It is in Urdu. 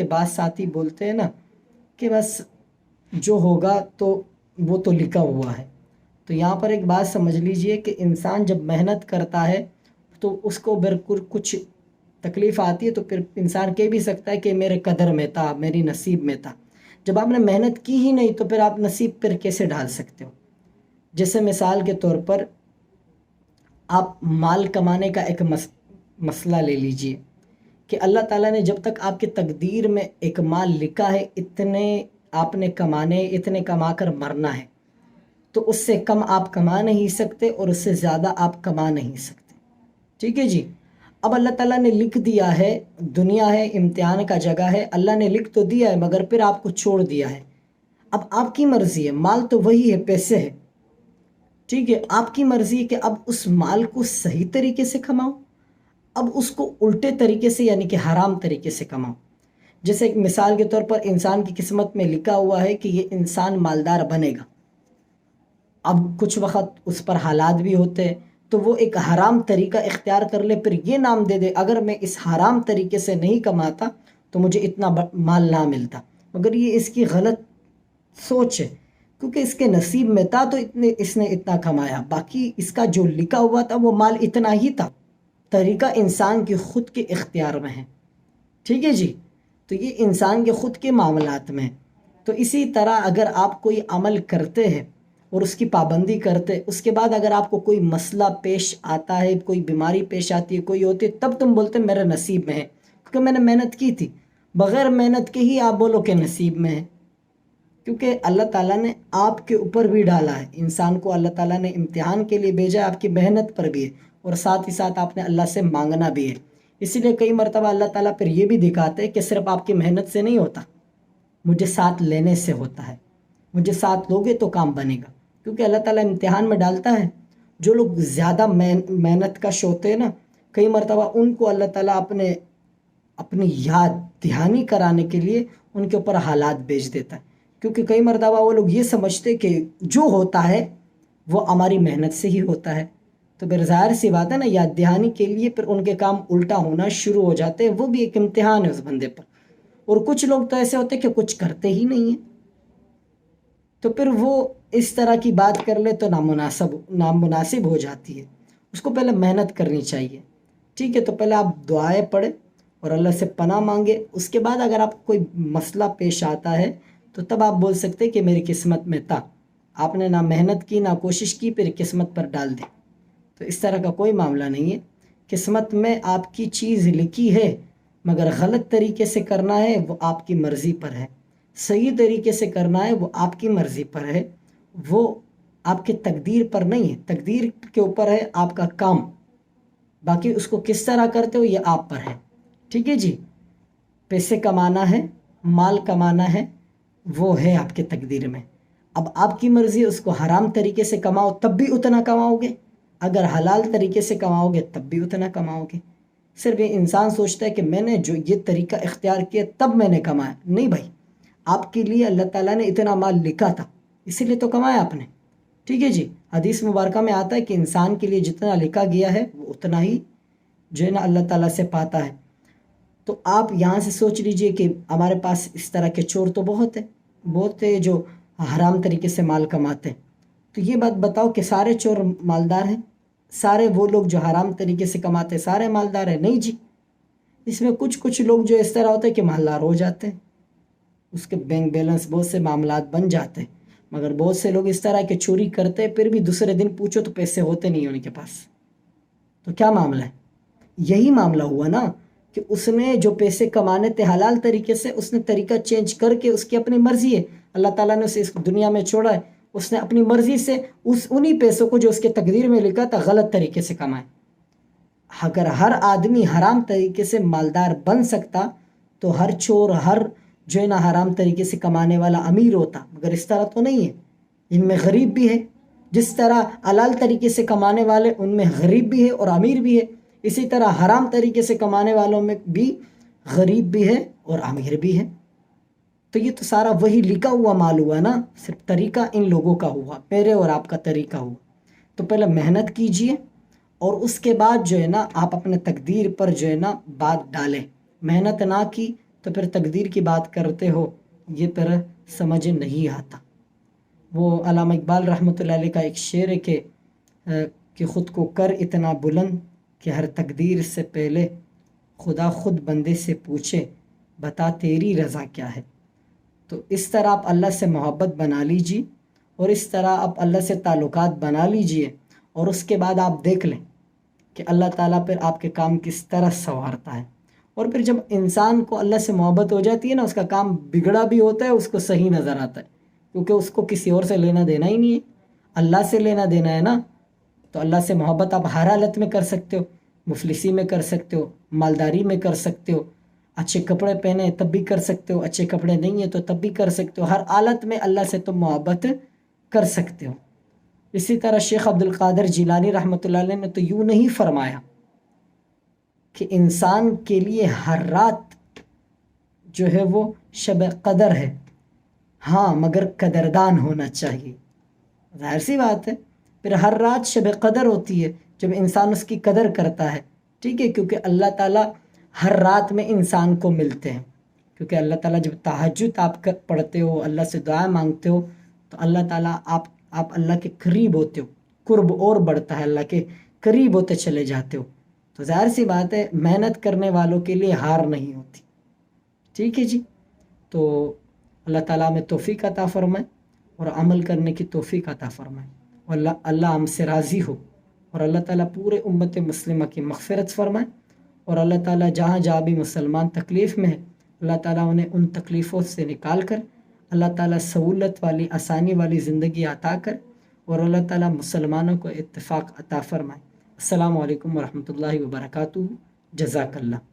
کے بعد ساتھی بولتے ہیں نا کہ بس جو ہوگا تو وہ تو لکھا ہوا ہے. تو یہاں پر ایک بات سمجھ لیجئے کہ انسان جب محنت کرتا ہے تو اس کو بالکل کچھ تکلیف آتی ہے تو پھر انسان کہہ بھی سکتا ہے کہ میرے قدر میں تھا، میری نصیب میں تھا. جب آپ نے محنت کی ہی نہیں تو پھر آپ نصیب پر کیسے ڈال سکتے ہو؟ جیسے مثال کے طور پر آپ مال کمانے کا ایک مسئلہ لے لیجئے کہ اللہ تعالیٰ نے جب تک آپ کی تقدیر میں ایک مال لکھا ہے اتنے آپ نے کمانے، اتنے کما کر مرنا ہے، تو اس سے کم آپ کما نہیں سکتے اور اس سے زیادہ آپ کما نہیں سکتے. ٹھیک ہے جی. اب اللہ تعالیٰ نے لکھ دیا ہے، دنیا ہے، امتحان کا جگہ ہے، اللہ نے لکھ تو دیا ہے مگر پھر آپ کو چھوڑ دیا ہے. اب آپ کی مرضی ہے، مال تو وہی ہے، پیسے ہے، ٹھیک ہے، آپ کی مرضی ہے کہ اب اس مال کو صحیح طریقے سے کماؤ، اب اس کو الٹے طریقے سے یعنی کہ حرام طریقے سے کماؤ. جیسے ایک مثال کے طور پر انسان کی قسمت میں لکھا ہوا ہے کہ یہ انسان مالدار بنے گا، اب کچھ وقت اس پر حالات بھی ہوتے ہیں تو وہ ایک حرام طریقہ اختیار کر لے، پھر یہ نام دے دے اگر میں اس حرام طریقے سے نہیں کماتا تو مجھے اتنا مال نہ ملتا. مگر یہ اس کی غلط سوچ ہے، کیونکہ اس کے نصیب میں تھا تو اس نے اتنا کمایا، باقی اس کا جو لکھا ہوا تھا وہ مال اتنا ہی تھا. طریقہ انسان کے خود کے اختیار میں ہے. ٹھیک ہے جی. تو یہ انسان کے خود کے معاملات میں ہے. تو اسی طرح اگر آپ کوئی عمل کرتے ہیں اور اس کی پابندی کرتے، اس کے بعد اگر آپ کو کوئی مسئلہ پیش آتا ہے، کوئی بیماری پیش آتی ہے، کوئی ہوتی ہے، تب تم بولتے میرے نصیب میں ہے کیونکہ میں نے محنت کی تھی. بغیر محنت کے ہی آپ بولو کہ نصیب میں ہے، کیونکہ اللہ تعالیٰ نے آپ کے اوپر بھی ڈالا ہے. انسان کو اللہ تعالیٰ نے امتحان کے لیے بھیجا، آپ کی محنت پر بھی ہے اور ساتھ ہی ساتھ آپ نے اللہ سے مانگنا بھی ہے. اسی لیے کئی مرتبہ اللہ تعالیٰ پھر یہ بھی دکھاتے ہیں کہ صرف آپ کی محنت سے نہیں ہوتا، مجھے ساتھ لینے سے ہوتا ہے. مجھے ساتھ لوگے تو کام بنے گا، کیونکہ اللہ تعالیٰ امتحان میں ڈالتا ہے. جو لوگ زیادہ محنت کش ہوتے ہیں نا، کئی مرتبہ ان کو اللہ تعالیٰ اپنی یاد دہانی کرانے کے لیے ان کے اوپر حالات بھیج دیتا ہے. کیونکہ کئی مرتبہ وہ لوگ یہ سمجھتے کہ جو ہوتا ہے وہ ہماری محنت سے ہی ہوتا ہے، تو پھر ظاہر سی بات ہے نا، یاد دہانی کے لیے پھر ان کے کام الٹا ہونا شروع ہو جاتے ہیں. وہ بھی ایک امتحان ہے اس بندے پر. اور کچھ لوگ تو ایسے ہوتے ہیں کہ کچھ کرتے ہی نہیں ہیں، تو پھر وہ اس طرح کی بات کر لے تو نامناسب ہو جاتی ہے. اس کو پہلے محنت کرنی چاہیے. ٹھیک ہے. تو پہلے آپ دعائیں پڑھیں اور اللہ سے پناہ مانگے. اس کے بعد اگر آپ کوئی مسئلہ پیش آتا ہے تو تب آپ بول سکتے کہ میری قسمت میں تھا، آپ نے نہ محنت کی نہ کوشش کی، پھر قسمت پر ڈال دیں. تو اس طرح کا کوئی معاملہ نہیں ہے. قسمت میں آپ کی چیز لکھی ہے مگر غلط طریقے سے کرنا ہے وہ آپ کی مرضی پر ہے، صحیح طریقے سے کرنا ہے وہ آپ کی مرضی پر ہے، وہ آپ کی تقدیر پر نہیں ہے. تقدیر کے اوپر ہے آپ کا کام، باقی اس کو کس طرح کرتے ہو یہ آپ پر ہے. ٹھیک ہے جی. پیسے کمانا ہے، مال کمانا ہے، وہ ہے آپ کے تقدیر میں. اب آپ کی مرضی، اس کو حرام طریقے سے کماؤ تب بھی اتنا کماؤ گے، اگر حلال طریقے سے کماؤ گے تب بھی اتنا کماؤ گے. صرف یہ انسان سوچتا ہے کہ میں نے جو یہ طریقہ اختیار کیا تب میں نے کمایا. نہیں بھائی، آپ کے لیے اللہ تعالیٰ نے اتنا مال لکھا تھا، اسی لیے تو کمایا آپ نے. ٹھیک ہے جی. حدیث مبارکہ میں آتا ہے کہ انسان کے لیے جتنا لکھا گیا ہے وہ اتنا ہی جو ہے نا اللہ تعالیٰ سے پاتا ہے. تو آپ یہاں سے سوچ لیجئے کہ ہمارے پاس اس طرح کے چور تو بہت ہیں جو حرام طریقے سے مال کماتے ہیں. تو یہ بات بتاؤ کہ سارے چور مالدار ہیں؟ سارے وہ لوگ جو حرام طریقے سے کماتے ہیں سارے مالدار ہیں؟ نہیں جی. اس میں کچھ لوگ جو اس طرح ہوتے ہیں کہ مالدار ہو جاتے ہیں، اس کے بینک بیلنس بہت سے معاملات بن جاتے ہیں. مگر بہت سے لوگ اس طرح کے چوری کرتے ہیں، پھر بھی دوسرے دن پوچھو تو پیسے ہوتے نہیں ان کے پاس. تو کیا معاملہ ہے؟ یہی معاملہ ہوا نا کہ اس نے جو پیسے کمانے تھے حلال طریقے سے، اس نے طریقہ چینج کر کے، اس کی اپنی مرضی ہے، اللہ تعالیٰ نے اسے اس دنیا میں چھوڑا ہے، اس نے اپنی مرضی سے انہی پیسوں کو جو اس کے تقدیر میں لکھا تھا غلط طریقے سے کمائے. اگر ہر آدمی حرام طریقے سے مالدار بن سکتا تو ہر چور، ہر جو ہے نا حرام طریقے سے کمانے والا امیر ہوتا. مگر اس طرح تو نہیں ہے. ان میں غریب بھی ہے، جس طرح حلال طریقے سے کمانے والے ان میں غریب بھی ہے اور امیر بھی ہے، اسی طرح حرام طریقے سے کمانے والوں میں بھی غریب بھی ہے اور امیر بھی ہے. تو یہ تو سارا وہی لکھا ہوا مال ہوا نا، صرف طریقہ ان لوگوں کا ہوا، میرے اور آپ کا طریقہ ہوا. تو پہلے محنت کیجئے اور اس کے بعد جو ہے نا آپ اپنے تقدیر پر جو ہے نا بات ڈالیں. محنت نہ کی تو پھر تقدیر کی بات کرتے ہو، یہ پھر سمجھ نہیں آتا۔ وہ علامہ اقبال رحمۃ اللہ علیہ کا ایک شعر ہے کہ خود کو کر اتنا بلند کہ ہر تقدیر سے پہلے خدا خود بندے سے پوچھے بتا تیری رضا کیا ہے۔ تو اس طرح آپ اللہ سے محبت بنا لیجیے، اور اس طرح آپ اللہ سے تعلقات بنا لیجئے، اور اس کے بعد آپ دیکھ لیں کہ اللہ تعالیٰ پھر آپ کے کام کس طرح سنوارتا ہے۔ اور پھر جب انسان کو اللہ سے محبت ہو جاتی ہے نا، اس کا کام بگڑا بھی ہوتا ہے، اس کو صحیح نظر آتا ہے، کیونکہ اس کو کسی اور سے لینا دینا ہی نہیں ہے، اللہ سے لینا دینا ہے نا۔ تو اللہ سے محبت آپ ہر حالت میں کر سکتے ہو، مفلسی میں کر سکتے ہو، مالداری میں کر سکتے ہو، اچھے کپڑے پہنے تب بھی کر سکتے ہو، اچھے کپڑے نہیں ہیں تو تب بھی کر سکتے ہو، ہر حالت میں اللہ سے تم محبت کر سکتے ہو۔ اسی طرح شیخ عبد القادر جیلانی رحمۃ اللہ علیہ نے تو یوں نہیں فرمایا کہ انسان کے لیے ہر رات جو ہے وہ شب قدر ہے، ہاں مگر قدردان ہونا چاہیے۔ ظاہر سی بات ہے، پھر ہر رات شب قدر ہوتی ہے جب انسان اس کی قدر کرتا ہے، ٹھیک ہے، کیونکہ اللہ تعالیٰ ہر رات میں انسان کو ملتے ہیں، کیونکہ اللہ تعالیٰ جب تہجد آپ پڑھتے ہو، اللہ سے دعا مانگتے ہو، تو اللہ تعالیٰ آپ اللہ کے قریب ہوتے ہو، قرب اور بڑھتا ہے، اللہ کے قریب ہوتے چلے جاتے ہو۔ تو ظاہر سی بات ہے محنت کرنے والوں کے لیے ہار نہیں ہوتی، ٹھیک ہے جی۔ تو اللہ تعالیٰ ہمیں توفیق عطا فرمائے اور عمل کرنے کی توفیق عطا فرمائے، اور اللہ ہم سے راضی ہو، اور اللہ تعالیٰ پورے امت مسلمہ کی مغفرت فرمائے، اور اللہ تعالیٰ جہاں جہاں بھی مسلمان تکلیف میں ہے، اللہ تعالیٰ انہیں ان تکلیفوں سے نکال کر اللہ تعالیٰ سہولت والی آسانی والی زندگی عطا کر، اور اللہ تعالیٰ مسلمانوں کو اتفاق عطا فرمائے۔ السلام علیکم ورحمۃ اللہ وبرکاتہ۔ جزاک اللہ۔